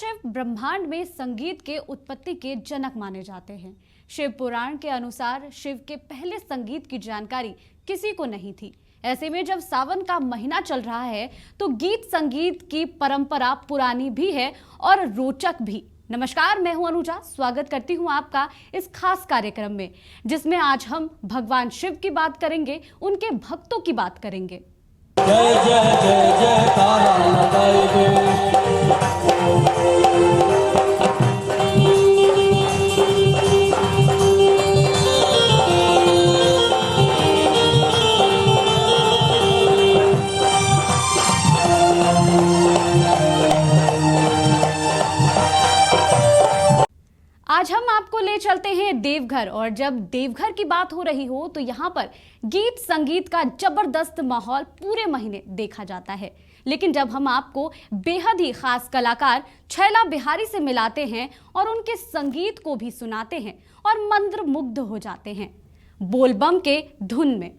शिव ब्रह्मांड में संगीत के उत्पत्ति के जनक माने जाते हैं। शिव पुराण के अनुसार शिव के पहले संगीत की जानकारी किसी को नहीं थी। ऐसे में जब सावन का महीना चल रहा है तो गीत संगीत की परंपरा पुरानी भी है और रोचक भी। नमस्कार, मैं हूं अनुजा, स्वागत करती हूं आपका इस खास कार्यक्रम में, जिसमें आज हम भगवान शिव की बात करेंगे, उनके भक्तों की बात करेंगे। जय जय जय जय तारा लगाए दे। आज हम आपको ले चलते हैं देवघर, और जब देवघर की बात हो रही हो तो यहाँ पर गीत संगीत का जबरदस्त माहौल पूरे महीने देखा जाता है। लेकिन जब हम आपको बेहद ही खास कलाकार छैला बिहारी से मिलाते हैं और उनके संगीत को भी सुनाते हैं और मंत्रमुग्ध हो जाते हैं बोलबम के धुन में।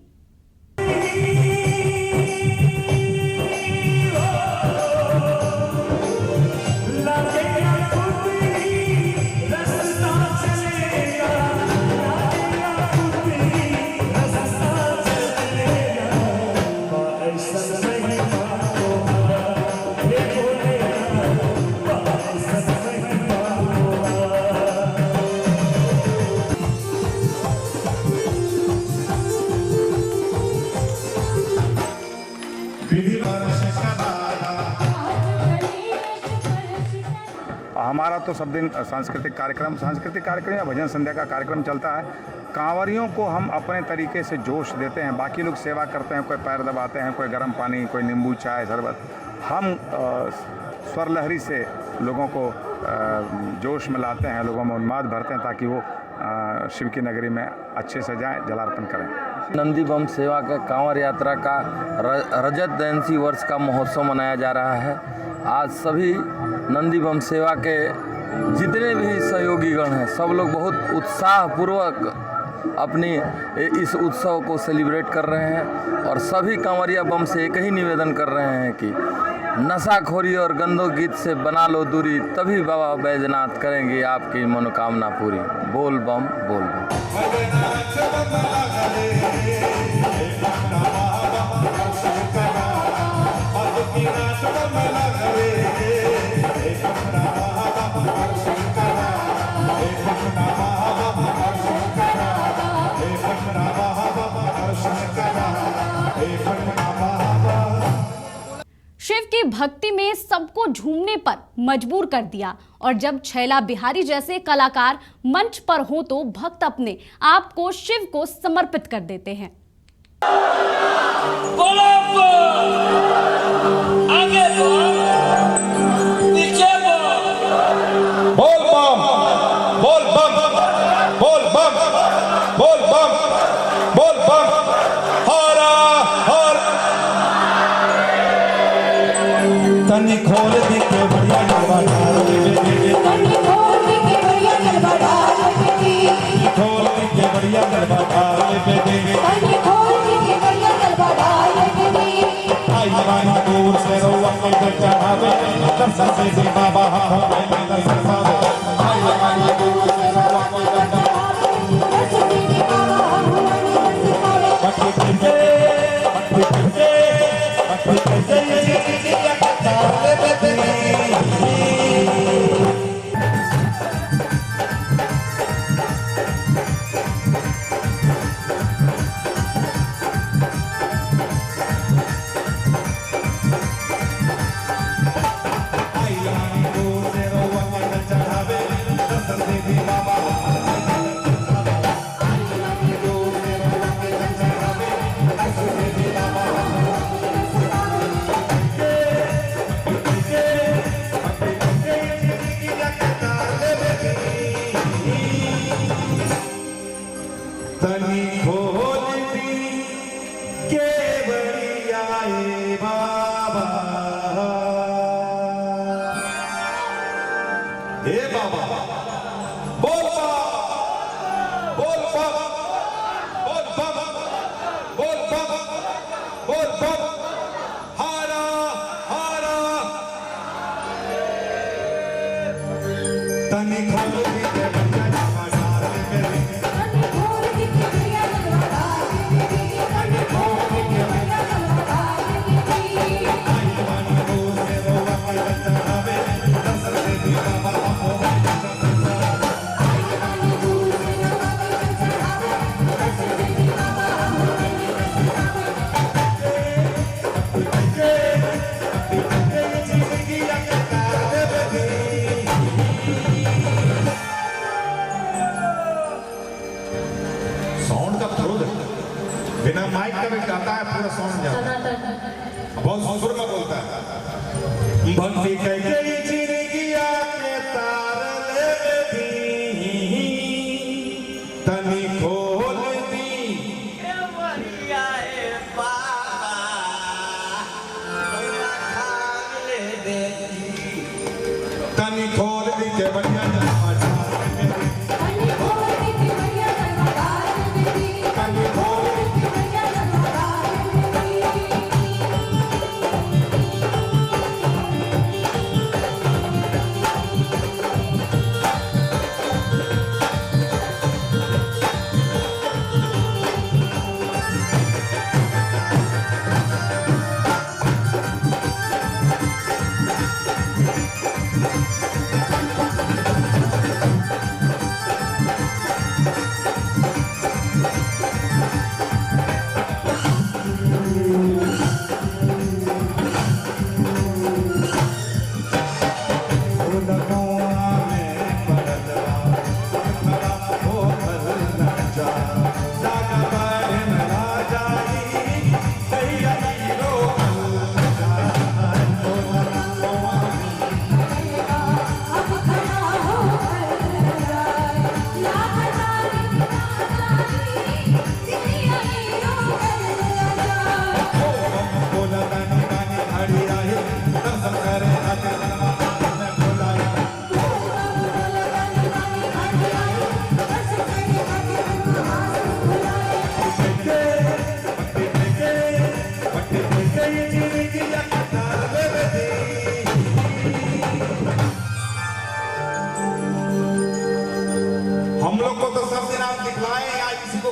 हमारा तो सब दिन सांस्कृतिक कार्यक्रम या भजन संध्या का कार्यक्रम चलता है। कांवरियों को हम अपने तरीके से जोश देते हैं। बाकी लोग सेवा करते हैं, कोई पैर दबाते हैं, कोई गर्म पानी, कोई नींबू चाय शरबत। हम स्वर लहरी से लोगों को जोश में लाते हैं, लोगों में उन्माद भरते हैं ताकि वो शिव की नगरी में अच्छे से जाएं, जलार्पण करें। नंदी बम सेवा का कांवर यात्रा का रजत जयंती वर्ष का महोत्सव मनाया जा रहा है। आज सभी नंदी बम सेवा के जितने भी सहयोगीगण हैं, सब लोग बहुत उत्साहपूर्वक अपनी इस उत्सव को सेलिब्रेट कर रहे हैं और सभी कांवरिया बम से एक ही निवेदन कर रहे हैं कि नशाखोरी और गंदो गीत से बना लो दूरी, तभी बाबा बैजनाथ करेंगे आपकी मनोकामना पूरी। बोल बम बोल बम। शिव की भक्ति में सबको झूमने पर मजबूर कर दिया, और जब छैला बिहारी जैसे कलाकार मंच पर हो तो भक्त अपने आप को शिव को समर्पित कर देते हैं। आगे पीछे बोल बम बोल बम बोल बम बोल बम बोल बम हरा हर तनी खोल दी के बढ़िया गलबा डाल दे, तनी खोल दी के बढ़िया गलबा डाल दे, खोल दी के बढ़िया गलबा डाल दे, तनी खोल दी के बढ़िया गलबा डाल दे। आई बानी दूर से रोवा के चढ़ावे दर्शन से बाबा हमें दर्शन पावे। आई बानी दूर से रोवा के चढ़ावे दर्शन से बाबा हमें दर्शन पावे। भक्ति के चढ़ा बिना माइक का भी गाता है, पूरा सॉन्ग जाता है, बहुत सुर में बोलता है। भक्ति कई जिंदगी आके तार ले दी, तनी खोल दी तनी खोल दी के बढ़िया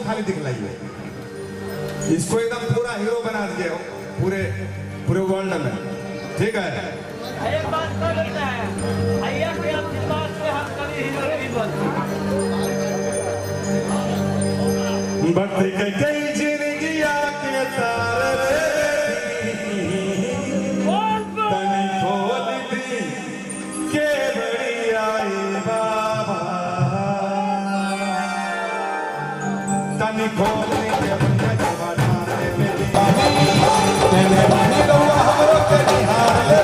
खाली दिखलाइए, इसको एकदम पूरा हीरो बना दिए पूरे पूरे वर्ल्ड में, ठीक है। एक बात कर लेते हैं, भैया के आशीर्वाद से हम कभी हीरो नहीं बनते। भक्ति के कई जिंदगी आके तार तनी खोल दी के बड़ी आई बाबा, तनी खोल दी के बढ़िया जवाना तेरे बानी लो हमरो के निहार ले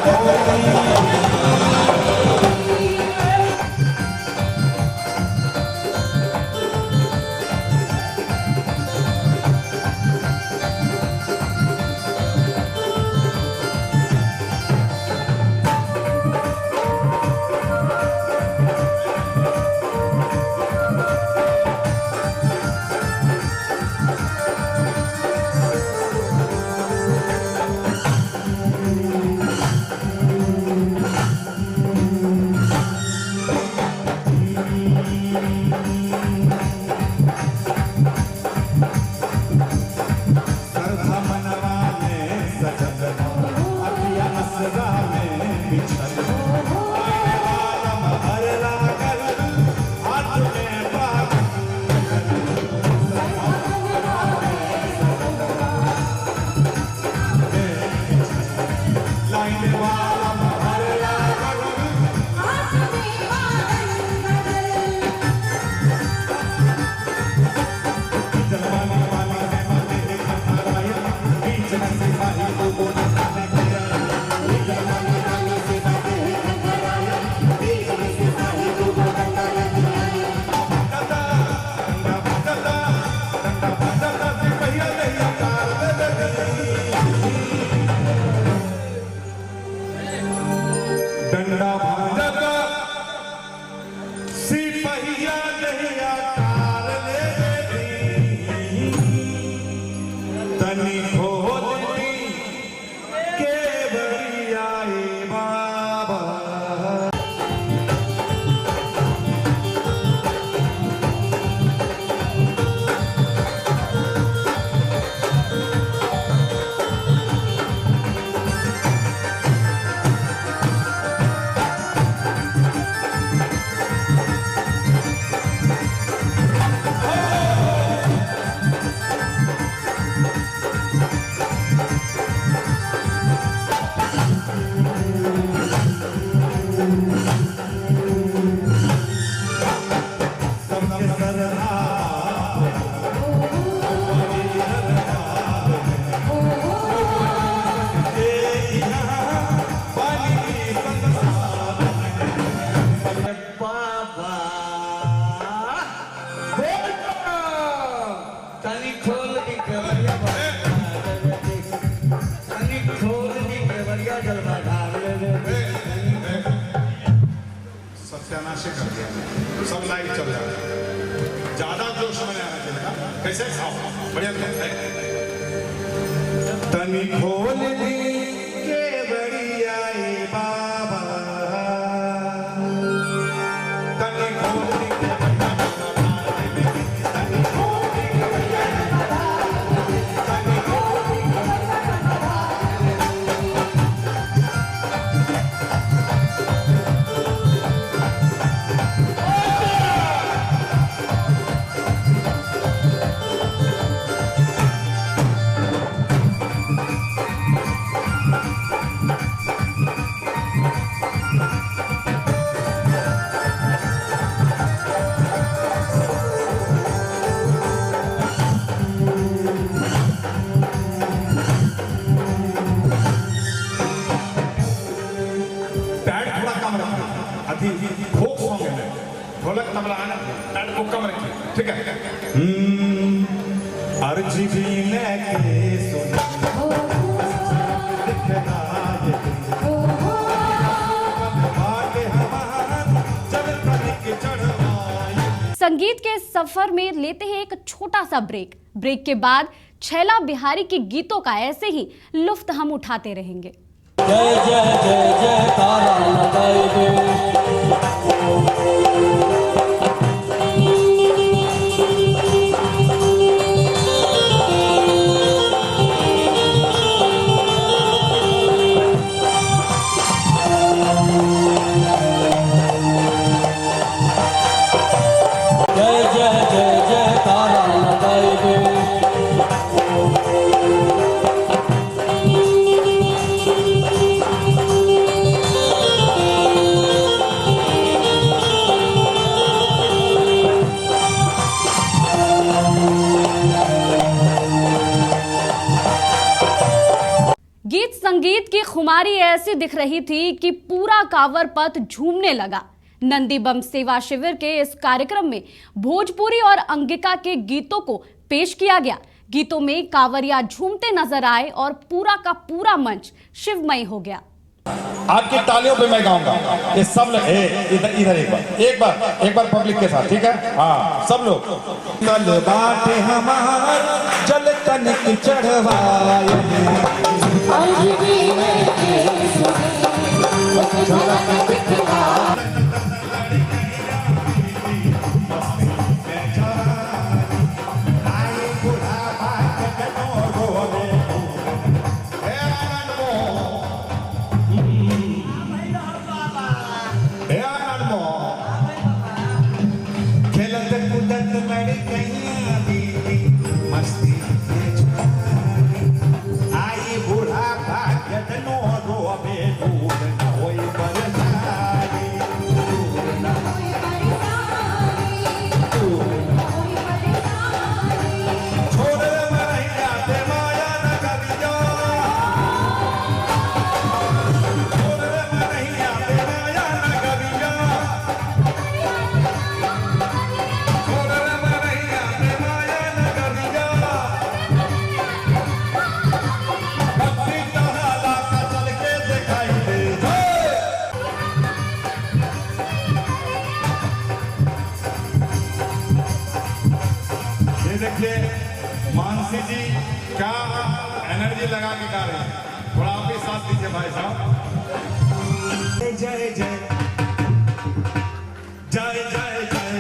डंडा भाजपा सिपहिया नहीं आकार ले दी, तनी खोल दी के बड़ी आई बाबा। लाइव चल रहा है, ज्यादा जोश में आना चलेगा। कैसे खाओ बढ़िया तनी खोल दी के बढ़िया बाबा, तनी खोल दी के फोक सॉन्ग है, ढोलक तबला है ना, पैड को कम रखिए, ठीक है। अर्ज भी लेके सुन संगीत के सफर में लेते हैं एक छोटा सा ब्रेक के बाद छैला बिहारी के गीतों का ऐसे ही लुफ्त हम उठाते रहेंगे। जय जय जय जय तारा लगाएंगे, जय जय जय जय तारा लगाएंगे। गीत संगीत की खुमारी ऐसी दिख रही थी कि पूरा कांवर पथ झूमने लगा। नंदी बम सेवा शिविर के इस कार्यक्रम में भोजपुरी और अंगिका के गीतों को पेश किया गया। गीतों में कांवरिया झूमते नजर आए और पूरा का पूरा मंच शिवमय हो गया। आपकी तालियों पे मैं गाऊंगा, ये सब लोग इधर इधर एक बार पब्लिक के साथ, ठीक है? हाँ सब लोग। कल बाटे हमार जल तनिक चढ़वाए, खेलत कूदत लड़ी कहिया दीदी मस्ती आई बूढ़ा भागत नो रोबे दूर न होई बरसारी, दूर न होई बरसारी, दूर न होई बरसारी। छोड़ रे मरैया ते माया न करियो, छोड़ रे मरैया ते माया न करियो, छोड़ रे मरैया ते माया न करियो। भक्ति तोहरा का चल के दिखाई दे ये देखिए मानसी जी क्या एनर्जी लगा के गा रहे हैं, थोड़ा आप भी साथ दीजिए भाई साहब। जय जय जय जय जय जय जय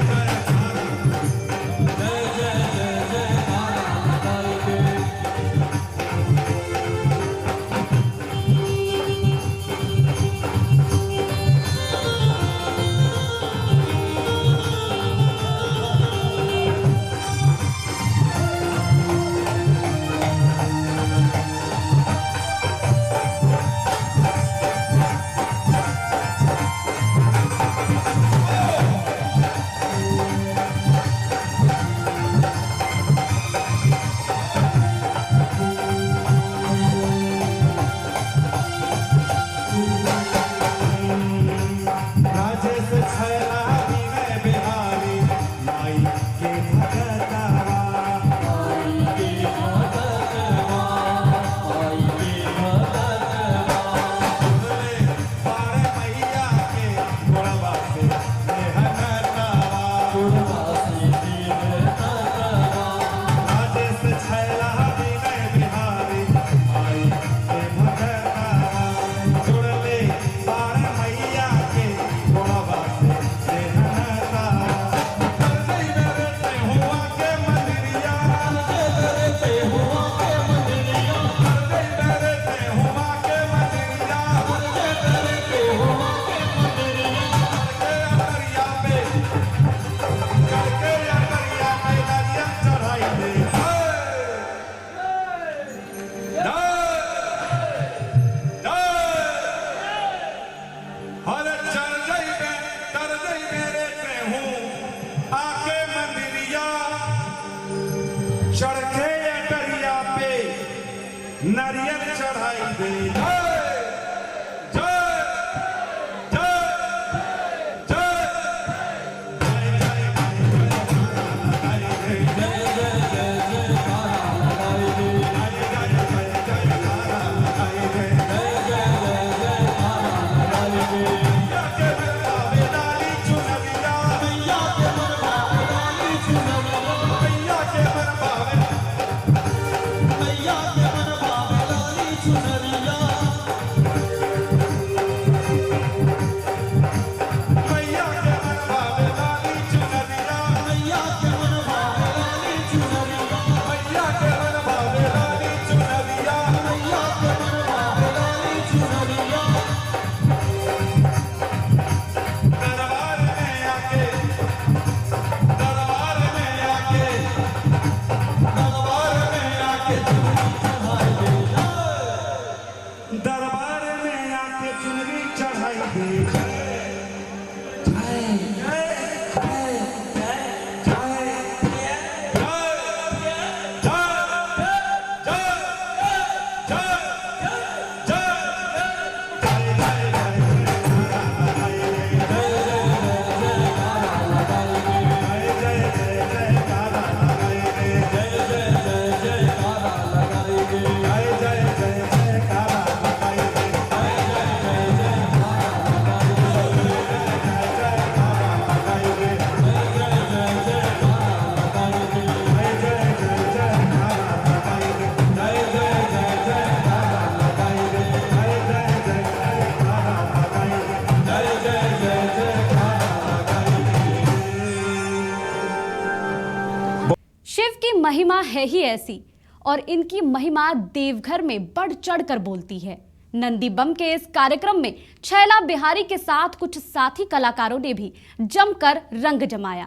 नारियल चढ़ाई दे जय जय जय दरबार में आके चुनरी चढ़ाई दे शिव की महिमा है ही ऐसी और इनकी महिमा देवघर में बढ़ चढ़कर बोलती है। नंदी बम के इस कार्यक्रम में छैला बिहारी के साथ कुछ साथी कलाकारों ने भी जमकर रंग जमाया।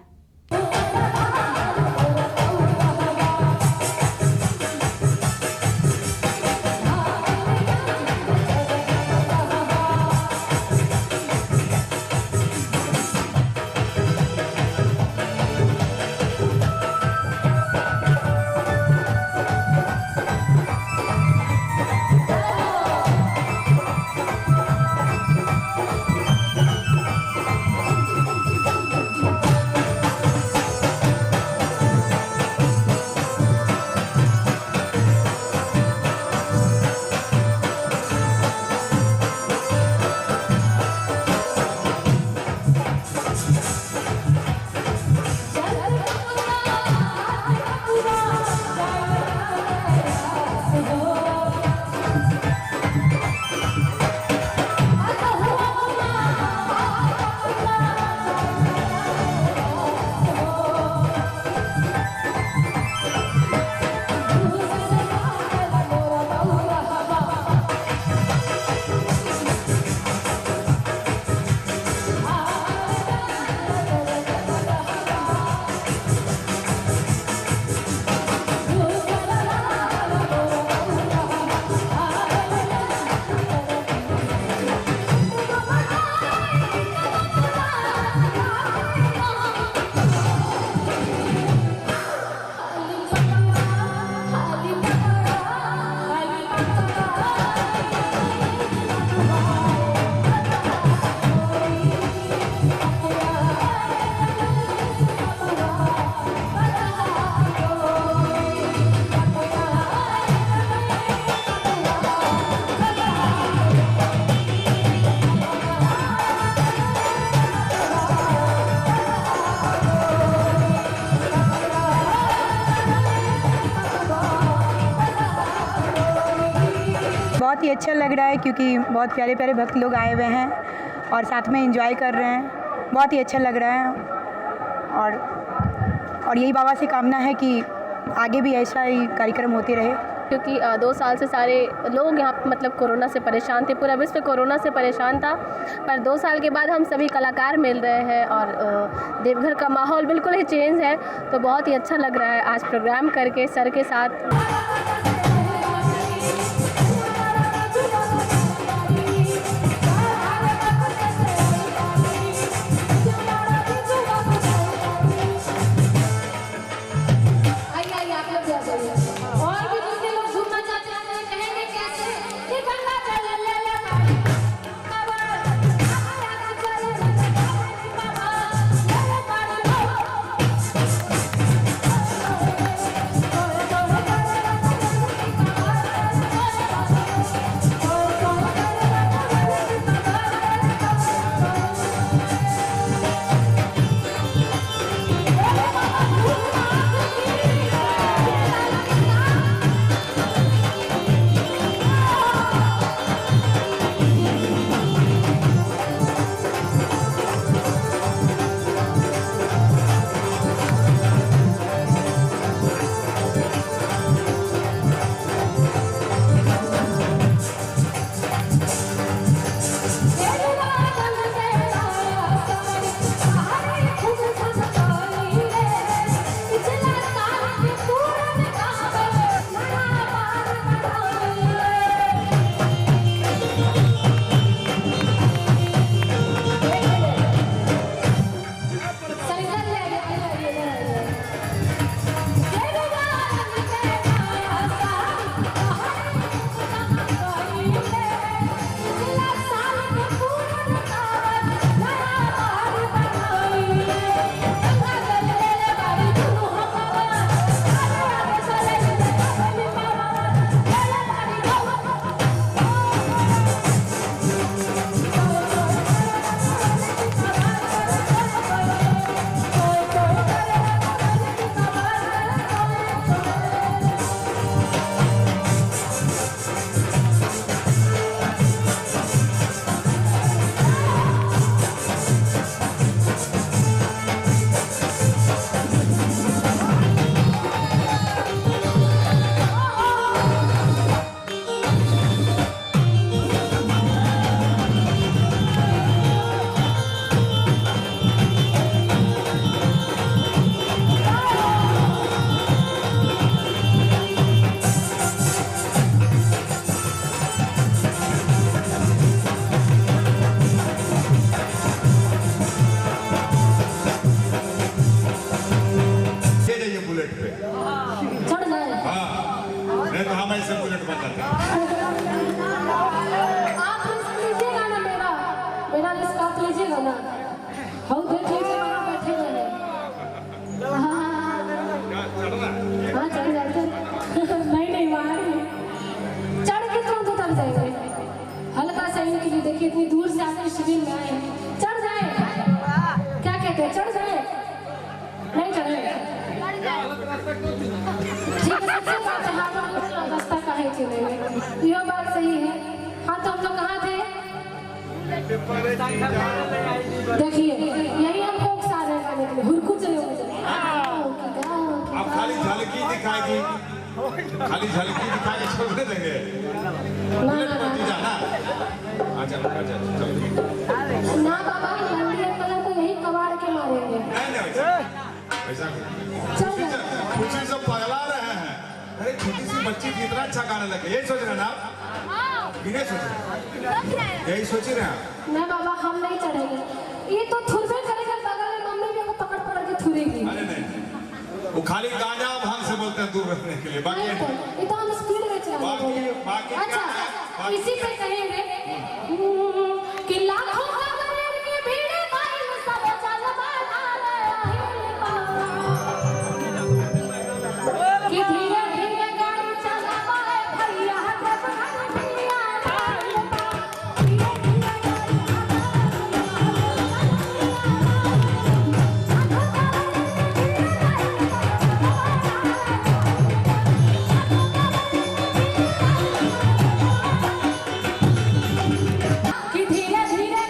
बहुत ही अच्छा लग रहा है क्योंकि बहुत प्यारे प्यारे भक्त लोग आए हुए हैं और साथ में एंजॉय कर रहे हैं। बहुत ही अच्छा लग रहा है और यही बाबा से कामना है कि आगे भी ऐसा ही कार्यक्रम होते रहे। क्योंकि 2 साल से सारे लोग यहाँ मतलब कोरोना से परेशान थे, पूरा विश्व कोरोना से परेशान था, पर 2 साल के बाद हम सभी कलाकार मिल रहे हैं और देवघर का माहौल बिल्कुल ही चेंज है। तो बहुत ही अच्छा लग रहा है आज प्रोग्राम करके सर के साथ। और भी दूसरे लोग घूमना चाहते हैं मिनट बन जाते हैं। आप लिस्ट लीजिएगा ना मेरा लिस्ट आप लीजिएगा ना। हम बैठे हैं वहाँ बैठे हुए हैं। हाँ चढ़ जाते नहीं वहाँ चढ़ के तुरंत उतर जाएंगे। हल्का सा इनके लिए देखिए इतनी दूर से आकर शिविर में आए हैं। चढ़ जाए क्या कहते हैं चढ़ जाए नहीं चढ़े ठीक है सबसे बात है रास्ता काहे चलेंगे ये बात सही है। हाँ तो हम लोग कहाँ थे देखिए यही हमको उकसा रहे हैं हुरकू चले आप खाली झलकी दिखाएगी, खाली झलकी दिखाएगी, छोड़ देंगे ना बाबा लंबी कलर तो यही कबाड़ के मारेंगे। खुशी सब पगला रहे हैं। अरे छोटी सी बच्ची कितना अच्छा गाने लगे, यही सोच रहे हैं ना आप? यही सोच रहे हैं आप? नहीं बाबा हम नहीं चढ़ेंगे ये तो थुरबे करेंगे बगल में मम्मी भी पकड़ पकड़ के थुरेगी। अरे नहीं वो खाली गांजा भांग से बोलते हैं दूर रखने के लिए, बाकी ये तो हम स्पीड में चलाएंगे। अच्छा इसी पे कहेंगे कि लाखों कमरेर की भीड़ भाई सब चल बना कि धीरे धीरे गाड़ी चलावे भैया के भैया धीरे धीरे कि धीरे धीरे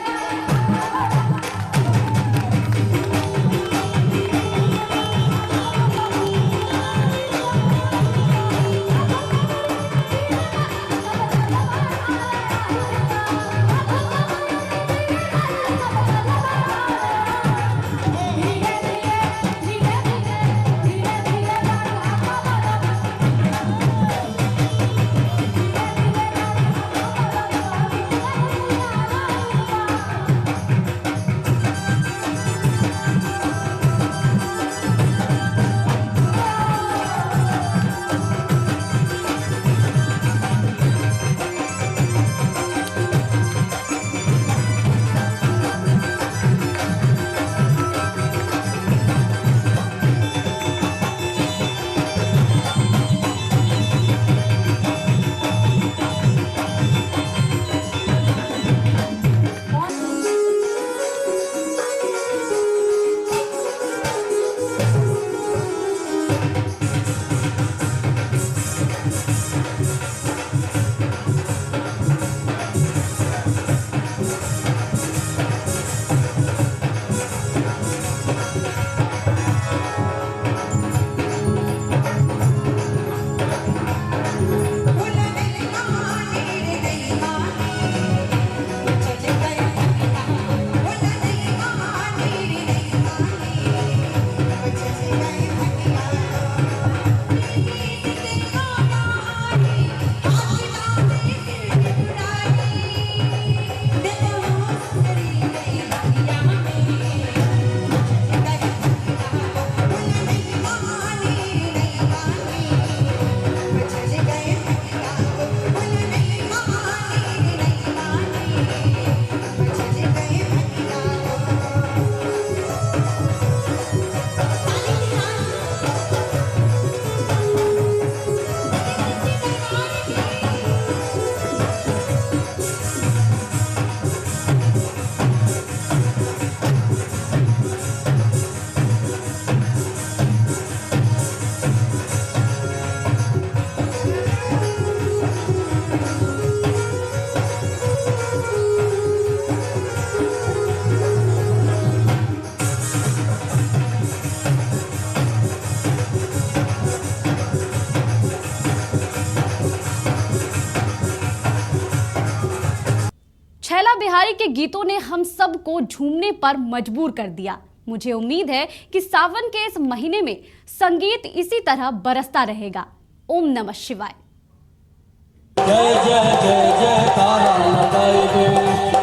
छैला बिहारी के गीतों ने हम सबको झूमने पर मजबूर कर दिया। मुझे उम्मीद है कि सावन के इस महीने में संगीत इसी तरह बरसता रहेगा। ओम नमः शिवाय। जय जय जय जय तारा लगाए